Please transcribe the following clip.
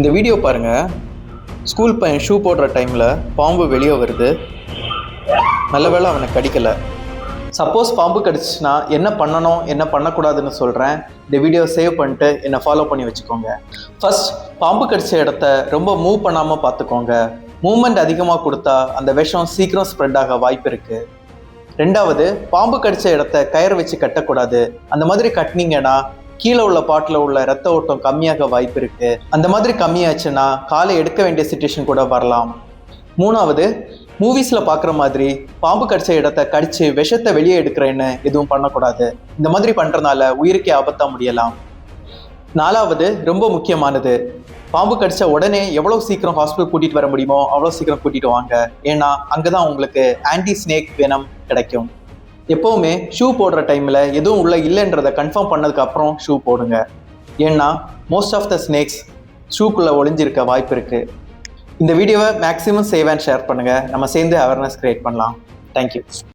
இந்த வீடியோ பாருங்கள். ஸ்கூல் பையன் ஷூ போடுற டைமில் பாம்பு வெளியே வருது. நல்ல வேளை அவனை கடிக்கலை. சப்போஸ் பாம்பு கடிச்சுன்னா என்ன பண்ணணும் என்ன பண்ணக்கூடாதுன்னு சொல்கிறேன். இந்த வீடியோ சேவ் பண்ணிட்டு என்னை ஃபாலோ பண்ணி வச்சுக்கோங்க. ஃபர்ஸ்ட், பாம்பு கடிச்ச இடத்த ரொம்ப மூவ் பண்ணாமல் பார்த்துக்கோங்க. மூவ்மெண்ட் அதிகமாக கொடுத்தா அந்த விஷம் சீக்கிரம் ஸ்ப்ரெட் ஆக வாய்ப்பு இருக்குது. ரெண்டாவது, பாம்பு கடிச்ச இடத்த கயிறு வச்சு கட்டக்கூடாது. அந்த மாதிரி கட்டினீங்கன்னா கீழே உள்ள பாட்டில் உள்ள ரத்த ஓட்டம் கம்மியாக வாய்ப்பு இருக்கு. அந்த மாதிரி கம்மியாச்சுன்னா காலை எடுக்க வேண்டிய சிச்சுவேஷன் கூட வரலாம். மூணாவது, மூவிஸில் பார்க்குற மாதிரி பாம்பு கடிச்ச இடத்த கடிச்சு விஷத்தை வெளியே எடுக்கிறேன்னு எதுவும் பண்ணக்கூடாது. இந்த மாதிரி பண்ணுறதுனால உயிருக்கே ஆபத்தா முடியலாம். நாலாவது, ரொம்ப முக்கியமானது, பாம்பு கடிச்ச உடனே எவ்வளோ சீக்கிரம் ஹாஸ்பிட்டல் கூட்டிகிட்டு வர முடியுமோ அவ்வளோ சீக்கிரம் கூட்டிகிட்டு வாங்க. ஏன்னா அங்கே தான் உங்களுக்கு ஆன்டி ஸ்னேக் வெனம் கிடைக்கும். எப்போவுமே ஷூ போடுற டைமில் எதுவும் உள்ள இல்லைன்றதை கன்ஃபார்ம் பண்ணதுக்கு அப்புறம் ஷூ போடுங்க. ஏன்னா மோஸ்ட் ஆஃப் த ஸ்னேக்ஸ் ஷூக்குள்ளே ஒளிஞ்சிருக்க வாய்ப்பு இருக்குது. இந்த வீடியோவை மேக்ஸிமம் சேவ் அண்ட் ஷேர் பண்ணுங்கள். நம்ம சேர்ந்து அவேர்னஸ் கிரியேட் பண்ணலாம். தேங்க்யூ.